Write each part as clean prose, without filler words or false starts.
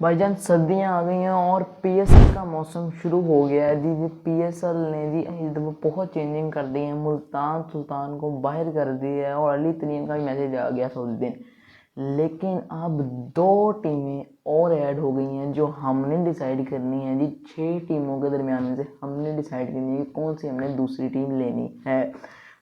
भाईजान सर्दियाँ आ गई हैं और पीएसएल का मौसम शुरू हो गया है जी। पीएसएल ने जी इस दफ़ा बहुत चेंजिंग कर दी है, मुल्तान सुल्तान को बाहर कर दिया है और अली तरीन का भी मैसेज आ गया था उस दिन। लेकिन अब 2 टीमें और ऐड हो गई हैं जो हमने डिसाइड करनी है जी। 6 टीमों के दरमियान में से हमने डिसाइड करनी है कि कौन सी हमने दूसरी टीम लेनी है।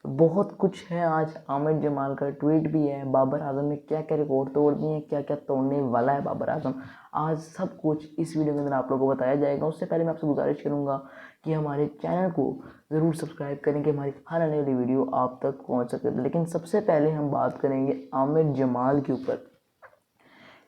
बहुत कुछ है आज। आमिर जमाल का ट्वीट भी है, बाबर आजम ने क्या क्या रिकॉर्ड तोड़ दिए हैं, क्या क्या तोड़ने वाला है बाबर आजम, आज सब कुछ इस वीडियो के अंदर आप लोगों को बताया जाएगा। उससे पहले मैं आपसे गुजारिश करूंगा कि हमारे चैनल को ज़रूर सब्सक्राइब करें कि हमारी हर आने वाली वीडियो आप तक पहुंच सके। लेकिन सबसे पहले हम बात करेंगे आमिर जमाल के ऊपर।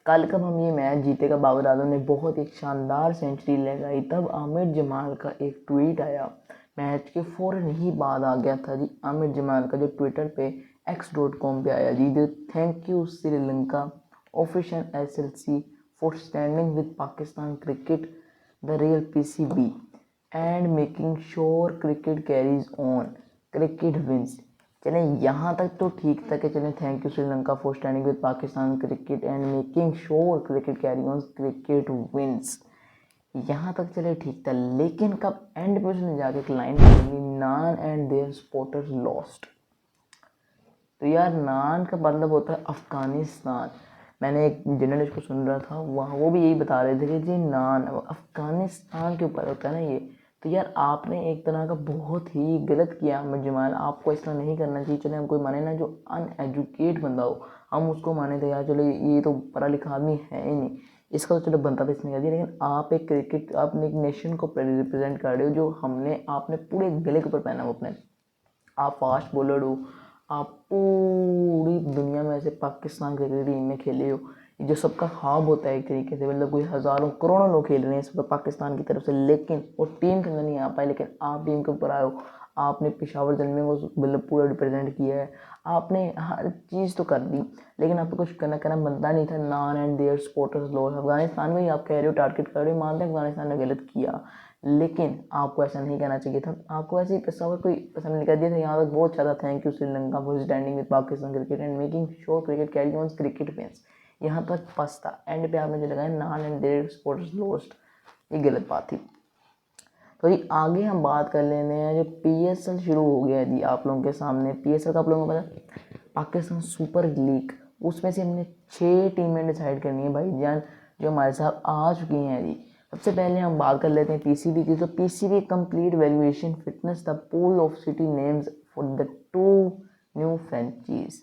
कल कब हम ये मैच जीतेगा, बाबर आजम ने बहुत एक शानदार सेंचुरी लगाई, तब आमिर जमाल का एक ट्वीट आया। मैच के फ़ौरन ही बाद आ गया था जी आमिर जमाल का जो ट्विटर पे x.com पे आया जी। Thank you Sri Lanka official SLC for standing with Pakistan cricket the real PCB and making sure cricket carries on, cricket wins. चलें यहाँ तक तो ठीक था कि चलें thank you Sri Lanka for standing with Pakistan cricket and making sure cricket carry on, cricket wins, यहाँ तक चले ठीक था। लेकिन कब एंड पे उसने जाके एक लाइन बोली, नान एंड देयर सपोर्टर्स लॉस्ट। तो यार नान का मतलब होता है अफ़गानिस्तान। मैंने एक जर्नलिस्ट को सुन रहा था, वहाँ वो भी यही बता रहे थे कि जी नान अफ़गानिस्तान के ऊपर होता है ना ये। तो यार आपने एक तरह का बहुत ही गलत किया आमिर जमाल, आपको इस तरह नहीं करना चाहिए। चले हम कोई माने ना जो अनएजुकेट बंदा हो, हम उसको माने थे यार चलो ये तो पढ़ा लिखा आदमी है ही नहीं, इसका तो चलो बनता था इसने कर दिया। लेकिन आप एक क्रिकेट, आपने एक नेशन को रिप्रेजेंट कर रहे हो, जो हमने आपने पूरे गले के ऊपर पहना हो अपने। आप फास्ट बॉलर हो, आप पूरी दुनिया में ऐसे पाकिस्तान क्रिकेट टीम में खेले हो जो सबका ख्वाब होता है एक तरीके से, मतलब कोई हज़ारों करोड़ों लोग खेल रहे हैं इस वक्त पाकिस्तान की तरफ से, लेकिन वो टीम के अंदर नहीं आ पाए। लेकिन आप टीम के ऊपर आए हो, आपने पेशावर जलमे को मतलब पूरा रिप्रेजेंट किया है, आपने हर चीज़ तो कर दी, लेकिन आपको कुछ करना बनता नहीं था। नान and their supporters loss, Afghanistan में ही आप कह रहे हो टारगेट कर रहे हो, मानते हैं अफगानिस्तान ने गलत किया, लेकिन आपको ऐसा नहीं कहना चाहिए था। आपको ऐसे ही पैसा कोई पैसा नहीं कर दिया था। यहाँ तक बहुत ज़्यादा thank you Sri Lanka for standing with Pakistan cricket and making sure cricket carry on, cricket wins, यहाँ तक बस था। एंड पे आपने जो लगाया none and their supporters lost, ये गलत बात थी। तो ये आगे हम बात कर लेते हैं जो PSL शुरू हो गया है जी आप लोगों के सामने। PSL का आप लोगों को पता है, पाकिस्तान सुपर लीग, उसमें से हमने 6 टीमें डिसाइड करनी है भाईजान जो हमारे साथ आ चुकी हैं जी। सबसे पहले हम बात कर लेते हैं PCB की। तो PCB complete valuation fitness the pool of city names for the 2 new franchises.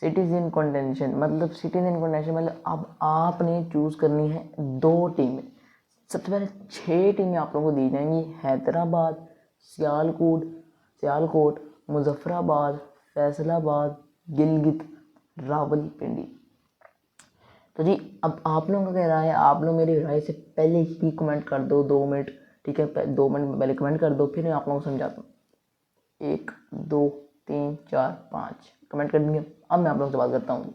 Cities in contention, मतलब सिटीज इन कंटेंशन मतलब अब आपने चूज़ करनी है 2 टीमें। सबसे पहले 6 टीमें आप लोगों को दी जाएंगी, हैदराबाद, सियालकोट, मुजफ्फराबाद, फैसलाबाद, गिलगित, रावलपिंडी। तो जी अब आप लोगों का क्या राय है, आप लोग मेरी राय से पहले ही कमेंट कर दो 2 मिनट, ठीक है 2 मिनट पहले कमेंट कर दो, फिर मैं आप लोगों को समझाता हूँ। 1 2 3 4 5 कमेंट कर देंगे। अब मैं आप लोगों से बात करता हूँ।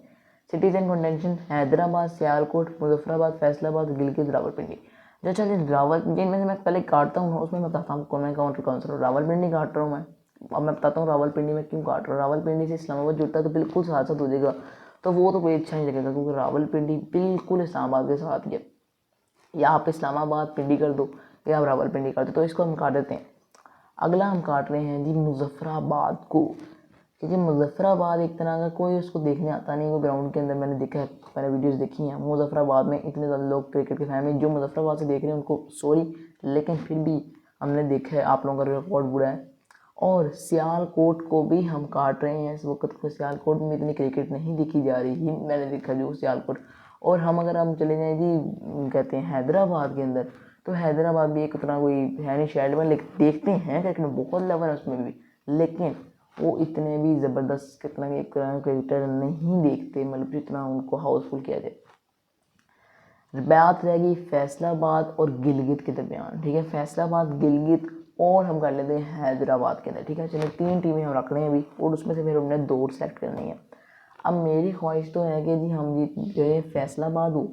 Cities and contention Hyderabad, Sialkot, Muzaffarabad, Faisalabad, Gilgit, Rawalpindi. जो चलिए रावल जिनमें से मैं पहले काटता हूँ उसमें मैं बताता हूँ कौन मैं कौन सा रावलपिंडी काट रहा हूँ मैं। अब मैं बताता हूँ रावलपिंडी में क्यों काट रहा हूँ। रावलपिंडी से इस्लामाबाद जुड़ता है तो बिल्कुल साथ साथ हो जाएगा, तो वो तो कोई अच्छा नहीं लगेगा क्योंकि रावलपिंडी बिल्कुल इस्लामाबाद के साथ ही है। या आप इस्लामाबाद पिंडी कर दो या आप रावलपिंडी कर दो, तो इसको हम काट देते हैं। अगला हम काट रहे हैं जी मुजफ्फराबाद को, क्योंकि मुजफ्फराबाद एक तरह का कोई उसको देखने आता नहीं, वो ग्राउंड के अंदर मैंने देखा है, मैंने वीडियोस देखी हैं। मुजफ्फराबाद में इतने ज़्यादा लोग क्रिकेट के फैन में जो मुजफ्फराबाद से देख रहे हैं उनको सॉरी, लेकिन फिर भी हमने देखा है आप लोगों का रिकॉर्ड बुरा है। और सियालकोट को भी हम काट रहे हैं इस वक्त को। सियालकोट में इतनी क्रिकेट नहीं देखी जा रही ही, मैंने देखा जो सियालकोट। और हम अगर हम चले जाएँ जी कहते हैं हैदराबाद के अंदर, तो हैदराबाद भी एक उतना कोई है नहीं शेड में, लेकिन देखते हैं क्रिकेट बहुत लेवल है उसमें भी, लेकिन वो इतने भी ज़बरदस्त कितना एक क्रिकेटर नहीं देखते, मतलब जितना उनको हाउसफुल किया जाए। बात रहेगी फैसलाबाद और गिलगित के दरमियान, ठीक है, फैसलाबाद गिलगित और हम कर लेते हैं हैदराबाद के अंदर, ठीक है। चलो 3 टीमें हम रख रहे हैं अभी और उसमें से फिर हमने 2 सेलेक्ट करनी है। अब मेरी ख्वाहिश तो है कि जी हम जीत गए फैसलाबाद हो।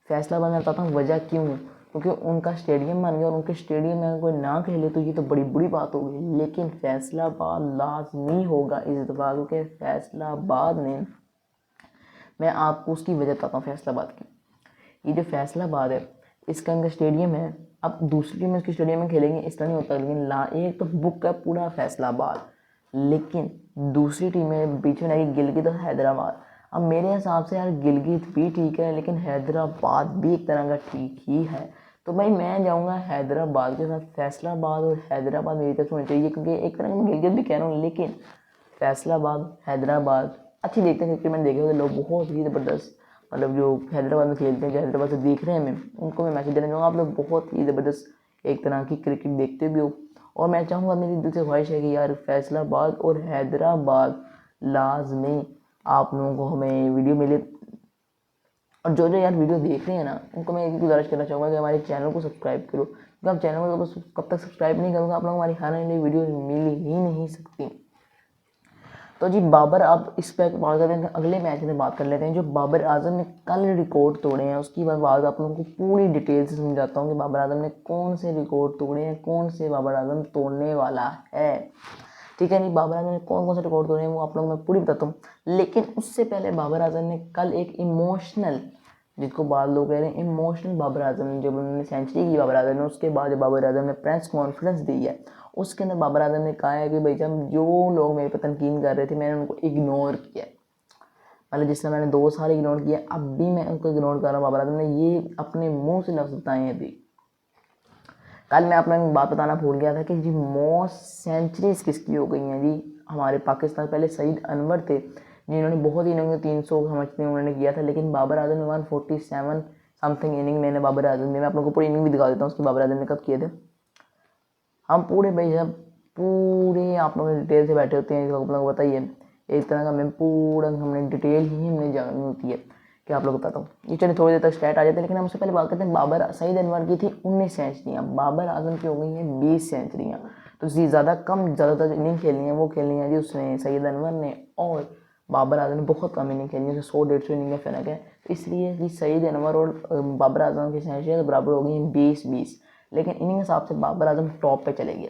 फैसलाबाद में बताता हूँ वजह क्यों, क्योंकि उनका स्टेडियम बन गया और उनके स्टेडियम में कोई ना खेले तो ये तो बड़ी बुरी बात होगी, लेकिन फैसलाबाद लाजमी होगा इस दफा, क्योंकि फैसलाबाद ने, मैं आपको उसकी वजह बताता हूँ फैसलाबाद की। ये जो फैसलाबाद है इसका इनका स्टेडियम है, अब दूसरी टीम उसके स्टेडियम में खेलेंगे इस तरह नहीं होता, लेकिन एक तो बुक है पूरा फैसलाबाद, लेकिन दूसरी टीमें बीच में आएगी गिलगित और हैदराबाद। अब मेरे हिसाब से यार गिलगित भी ठीक है लेकिन हैदराबाद भी एक तरह का ठीक ही है, तो भाई मैं जाऊँगा हैदराबाद के साथ। फैसलाबाद और हैदराबाद मेरी तरफ से होनी चाहिए, क्योंकि एक तरह का मैं गिलगित भी कह रहा हूँ, लेकिन फैसलाबाद हैदराबाद अच्छी देखते हैं क्रिकेट। मैंने देखे हुए लोग बहुत ही ज़बरदस्त, मतलब जो हैदराबाद में खेलते हैं, जो हैदराबाद से देख रहे हैं मैं, उनको मैं मैसेज देना चाहूँगा, आप लोग बहुत ही ज़बरदस्त एक तरह की क्रिकेट देखते भी हो। और मैं चाहूँगा, मेरी दिल से ख्वाहिश है कि यार फैसलाबाद और हैदराबाद लाजमी आप लोगों को हमें वीडियो मिले। और जो जो यार वीडियो देख रहे हैं ना, उनको मैं एक गुजारिश करना चाहूँगा कि हमारे चैनल को सब्सक्राइब करो, क्योंकि आप चैनल को बस कब तक सब्सक्राइब नहीं करोगे आप लोग हमारी हर नई वीडियो मिल ही नहीं सकती। तो जी बाबर, अब इस पर बात करते हैं, अगले मैच में बात कर लेते हैं जो बाबर आजम ने कल रिकॉर्ड तोड़े हैं, उसकी बाद आप लोगों को पूरी डिटेल से समझाता हूँ कि बाबर आजम ने कौन से रिकॉर्ड तोड़े हैं, कौन से बाबर आजम तोड़ने वाला है। ठीक है, नहीं बाबर आजम ने कौन कौन से रिकॉर्ड तोड़े हैं वो आप लोगों को मैं पूरी बताता हूँ, लेकिन उससे पहले बाबर आजम ने कल एक इमोशनल, जिसको बाद लोग कह रहे हैं इमोशनल बाबर आजम ने, जब उन्होंने सेंचुरी की बाबर आजम ने, उसके बाद जब बाबर आजम ने प्रेस कॉन्फ्रेंस दी है, उसके अंदर बाबर आजम ने कहा है कि भाई साहब जो लोग मेरे पर तनकीन कर रहे थे मैंने उनको इग्नोर किया, मतलब जिस तरह मैंने 2 साल इग्नोर किया अब भी मैं उनको इग्नोर कर रहा हूँ। बाबर आजम ने ये अपने मुंह से लफ्ज़ बताए हैं अभी। कल मैं अपना एक बात बताना भूल गया था कि जी मोस्ट सेंचुरीज किसकी हो गई हैं जी, हमारे पाकिस्तान पहले सईद अनवर थे जिन्होंने बहुत ही इनिंग 300 समझते हैं उन्होंने किया था, लेकिन बाबर आजम ने 147 समथिंग इनिंग मैंने बाबर आजम ने, मैं आप लोगों को पूरी इनिंग भी दिखा देता हूँ उसकी बाबर आजम ने कब किए थे। हम पूरे भाई साहब पूरे आप लोग डिटेल से बैठे होते हैं, आप लोगों को बताइए एक तरह का मैं पूरा हमने डिटेल ही हमने जाननी होती है कि आप लोग को बताता हूँ। ये चलिए थोड़ी देर तक स्टार्ट आ जाते हैं, लेकिन हम उससे पहले बात करते हैं बाबर सईद अनवर की थी 19 सेंचुरियाँ, बाबर आजम की हो गई हैं 20 सेंचुरियाँ, तो ज़्यादा कम ज़्यादातर इनिंग खेलनी है वो खेलनी है जी उसने सईद अनवर ने, और बाबर आजम ने बहुत कम इनिंग खेलनी है, 100-150 इनिंग का फ़र्क है, तो इसलिए जी सईद अनवर और बाबर आजम की सेंचुरियाँ तो बराबर हो गई हैं 20-20, लेकिन इनिंग हिसाब से बाबर आजम टॉप पे चले गए,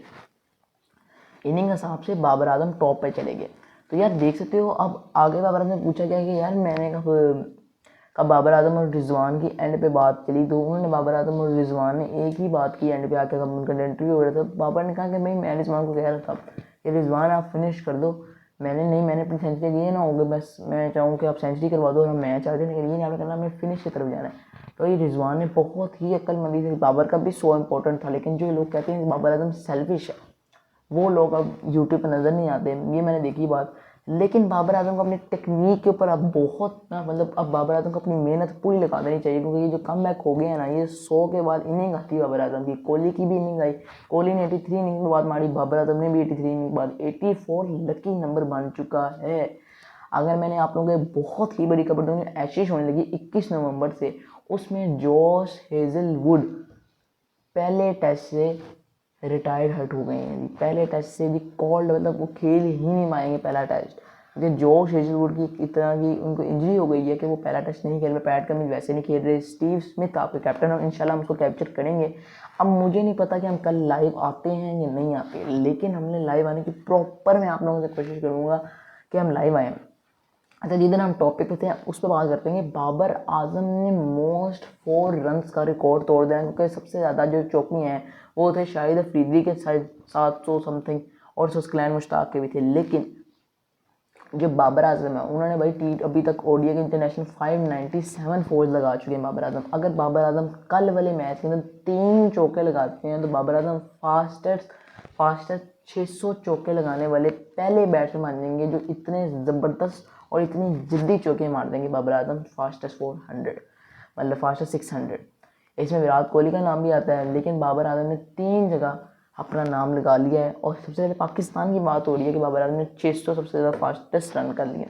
इनिंग हिसाब से बाबर आजम टॉप पे चले गए। तो यार देख सकते हो, अब आगे बाबर आजम ने पूछा गया कि यार मैंने कब बाबर आजम और रिजवान की एंड पे बात चली, तो उन्होंने बाबर आजम और रिजवान ने एक ही बात की एंड पे आके, कब उनका इंटरव्यू हो रहा था, बाबर ने कहा कि भाई मैं रिजवान को कह रहा था कि रिजवान आप फिनिश कर दो, मैंने अपनी सेंचुरी दी है ना, होगी बस मैं चाहूँ कि आप सेंचुरी करवा दो और हम मैच आ जाए, लेकिन ये नहीं आपने करना, हमें फिनिश की तरफ जाना है। तो ये रिजवान ने बहुत ही अक्लमंदी से, बाबर का भी 100 इंपॉर्टेंट था, लेकिन जो लोग कहते हैं कि बाबर आजम सेल्फिश है वो लोग अब यूट्यूब पर नज़र नहीं आते, ये मैंने देखी बात। लेकिन बाबर आजम को अपनी टेक्निक के ऊपर अब बहुत ना, मतलब अब बाबर आजम को अपनी मेहनत पूरी लगा देनी चाहिए, क्योंकि ये जो कम बैक हो गया है ना, ये 100 के बाद इनिंग आती है बाबर आजम की। कोहली की भी इनिंग आई, कोहली ने 83 इनिंग के बाद मारी, बाबर आजम ने भी 83 इनिंग के बाद 84 लकी नंबर बन चुका है। अगर मैंने आप लोगों को बहुत ही बड़ी खबर दूँगी, एशेज होने लगी 21 नवंबर से, उसमें जॉश हेजलवुड पहले टेस्ट से रिटायर्ड हट हो गए हैं जी, पहले टेस्ट से भी कॉल्ड, मतलब वो खेल ही नहीं पाएंगे पहला टेस्ट, क्योंकि जॉश हेजलवुड की इतना की उनको इंजरी हो गई है कि वो पहला टेस्ट नहीं खेल रहे, पैट कमिंस वैसे नहीं खेल रहे, स्टीव स्मिथ आपके कैप्टन और इंशाल्लाह हम उसको कैप्चर करेंगे। अब मुझे नहीं पता कि हम कल लाइव आते हैं या नहीं आते, लेकिन हमने लाइव आने की प्रॉपर मैं आप लोगों से कोशिश करूँगा कि हम लाइव आएँ। अच्छा, जिधर हम टॉपिक पे थे उस पर बात करते हैं। बाबर आजम ने मोस्ट 4 रन्स का रिकॉर्ड तोड़ दिया, क्योंकि सबसे ज़्यादा जो चौकी हैं वो थे शाहिद अफरीदी के 700 समथिंग, और सुस्कलैन मुश्ताक के भी थे, लेकिन जो बाबर आजम है उन्होंने भाई अभी तक ओडीआई के इंटरनेशनल 597 फोर्स लगा चुके हैं बाबर आजम। अगर बाबर आजम कल वाले मैच के अंदर 3 चौके लगाते हैं तो बाबर आजम फास्टेस्ट 600 चौके लगाने वाले पहले बैट्समैन मान जाएंगे, जो इतने ज़बरदस्त और इतनी जल्दी चौके मार देंगे बाबर आजम। फास्टेस्ट 400 मतलब फास्टेस्ट 600, इसमें विराट कोहली का नाम भी आता है, लेकिन बाबर आजम ने 3 जगह अपना नाम लगा लिया है। और सबसे पहले पाकिस्तान की बात हो रही है कि बाबर आजम ने 600 सबसे ज़्यादा फास्टेस्ट रन कर लिए।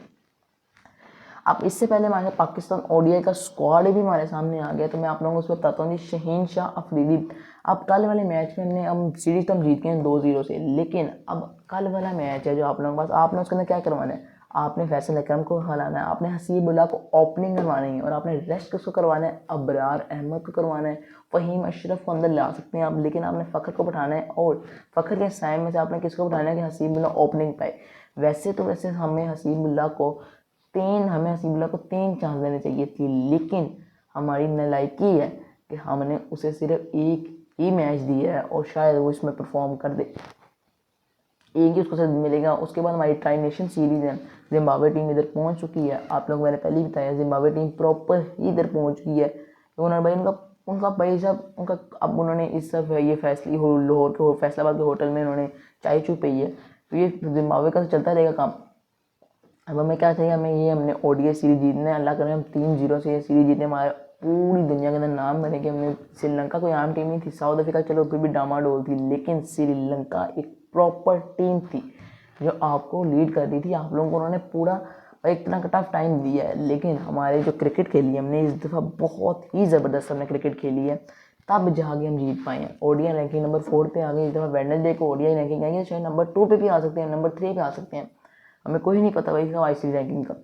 अब इससे पहले हमारे पाकिस्तान ओडीआई का स्क्वाड भी हमारे सामने आ गया, तो मैं आप लोगों को उस पर बताता हूँ जी। शहीन शाह अफरीदी, अब कल वाले मैच में हमने अब सीरीज तो हम जीत गए हैं 2-0 से, लेकिन अब कल वाला मैच है जो आप लोगों के पास, आपने उसके अंदर क्या करवाना है, आपने फैसल अकरम को हराना है, आपने हसीबुल्लाह को ओपनिंग करवानी है, और आपने रेस्ट किसको करवाना है, अबरार अहमद को करवाना है। फ़हीम अशरफ को अंदर ला सकते हैं आप, लेकिन आपने फ़खर को बैठाना है, और फ़खर के साइड में से आपने किसको बैठाना है कि हसीबुल्लाह ओपनिंग पाए। वैसे हमें हसीबुल्लाह को 3 चांस देने चाहिए थी, लेकिन हमारी नालायकी है कि हमने उसे सिर्फ एक ही मैच दिया है और शायद वो इसमें परफॉर्म कर दे, एक ही उसको शायद मिलेगा। उसके बाद हमारी ट्राई नेशन सीरीज़ है, जिम्बाब्वे टीम इधर पहुंच चुकी है। आप लोग मैंने पहले ही बताया जिम्बाब्वे टीम प्रॉपर ही इधर पहुंच चुकी है। तो उन्होंने भाई उनका भाई साहब उनका अब उन्होंने इस सब ये फैसले लाहौर फैसलाबाद के होटल में उन्होंने चाय चू पी है। तो ये जिम्बाब्वे का तो चलता रहेगा काम। अब हमें क्या चाहिए, हमने ओडीआई सीरीज जीतना है। अल्लाह करें हम 3-0 से ये सीरीज जीतने, हमारे पूरी दुनिया के अंदर नाम बनेंगे। हमने श्रीलंका कोई आम टीम नहीं थी, साउथ अफ्रीका चलो फिर भी डामाडोल थी, लेकिन श्रीलंका एक प्रॉपर टीम थी जो आपको लीड कर दी थी। आप लोगों को उन्होंने पूरा एक इतना टफ टाइम दिया है, लेकिन हमारे जो क्रिकेट खेली हमने इस दफ़ा बहुत ही ज़बरदस्त हमने क्रिकेट खेली है, तब जाके हम जीत पाए हैं। ओडीआई रैंकिंग नंबर 4 पे आ गई। इस दफ़ा वेडनेसडे को ओडीआई रैंकिंग आएगी, शायद नंबर 2 पे भी आ सकते हैं, नंबर 3 पे आ सकते हैं, हमें कोई नहीं पता भाई आईसीसी रैंकिंग का।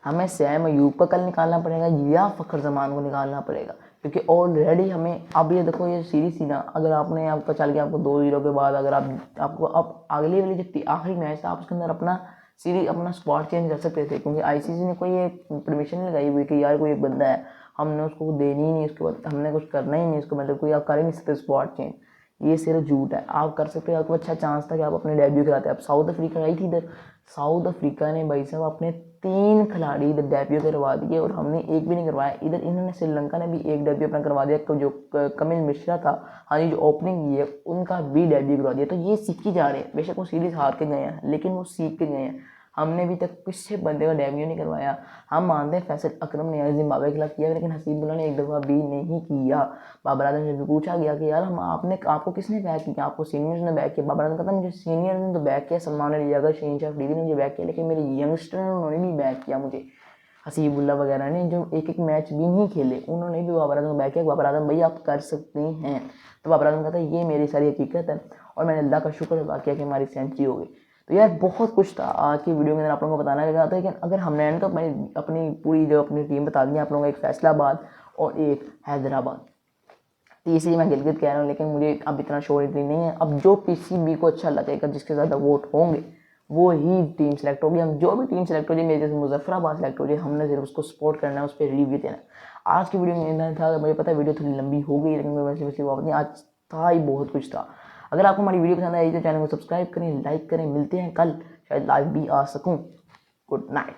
हमें सैम अयूब का कल निकालना पड़ेगा या फ़खर जमान को निकालना पड़ेगा, क्योंकि ऑलरेडी हमें अब ये देखो ये सीरीज थी ना, अगर आपने आपको चल गया आपको 2-0 के बाद अगर आपको अब अगली वाली जो आखिरी मैच था आप उसके अंदर अपना स्क्वाड चेंज कर सकते थे, क्योंकि आईसीसी ने कोई ये परमिशन नहीं लगाई हुई कि यार कोई एक बंदा है हमने उसको देनी ही नहीं, उसके बाद हमने कुछ करना ही नहीं, इसको मतलब कोई आप कर ही नहीं सकते स्क्वाड चेंज। ये सिर्फ झूठ है। आप कर सकते हो, आपको अच्छा चांस था कि आप अपने डेब्यू कराते। अब साउथ अफ्रीका आई थी इधर, साउथ अफ्रीका ने भाई साहब अपने 3 खिलाड़ी इधर डेब्यू करवा दिए और हमने एक भी नहीं करवाया। इधर इन्होंने श्रीलंका ने भी एक डेब्यू अपना करवा दिया, जो कमिल मिश्रा था, हाँ जी, जो ओपनिंग की है उनका भी डेब्यू करवा दिया। तो ये सीख ही जा रहे हैं, बेशक वो सीरीज हार के गए हैं लेकिन वो सीख के गए हैं। हमने अभी तक किसी बंदे का डेब्यू नहीं करवाया। हम मानते हैं फैसल अकरम ने जिम्बाब्वे के खिलाफ किया, लेकिन हसीबुल्ला ने एक दफ़ा भी नहीं किया। बाबर आजम से भी पूछा गया कि यार आपको किसने बैक किया, आपको सीनियर्स ने बैक किया। बाबर आजम कहता मुझे सीनियर ने तो बैक किया, सलमान अली अगर शहनशाह अफरीदी ने मुझे बैक किया, लेकिन मेरे यंगस्टर ने उन्होंने भी बैक किया मुझे। हसीबुल्ला वगैरह ने जो एक मैच भी नहीं खेले उन्होंने भी बाबर आजम को बैक किया। बाबर आजम भाई आप कर सकते हैं। तो बाबर आजम कहता है ये मेरी सारी हकीकत है और मैंने अल्लाह का शुक्र अदा किया कि हमारी सेंचुरी हो गई। तो यार बहुत कुछ था आज की वीडियो में आप लोगों को बताना लगा था, लेकिन अगर हमने तो अपनी पूरी जो अपनी टीम बता दी आप लोगों को, एक फैसलाबाद और एक हैदराबाद। तीसरी मैं गिलगित कह रहा हूँ, लेकिन मुझे अब इतना शोर इतनी नहीं है। अब जो पीसीबी को अच्छा लगेगा, जिसके ज़्यादा वोट होंगे वो ही टीम सेलेक्ट होगी। हम जो भी टीम सेलेक्ट हो जाए, मेरे जैसे मुजफ्फराबाद सेलेक्ट हो जाए, हमने सिर्फ उसको सपोर्ट करना है, उस पर रिव्यू देना है। आज की वीडियो में इतना था। मुझे पता है वीडियो थोड़ी लंबी हो गई, लेकिन वैसे वापस नहीं, आज था ही बहुत कुछ था। अगर आपको हमारी वीडियो पसंद आई तो चैनल को सब्सक्राइब करें, लाइक करें। मिलते हैं कल, शायद लाइव भी आ सकूँ। Good night.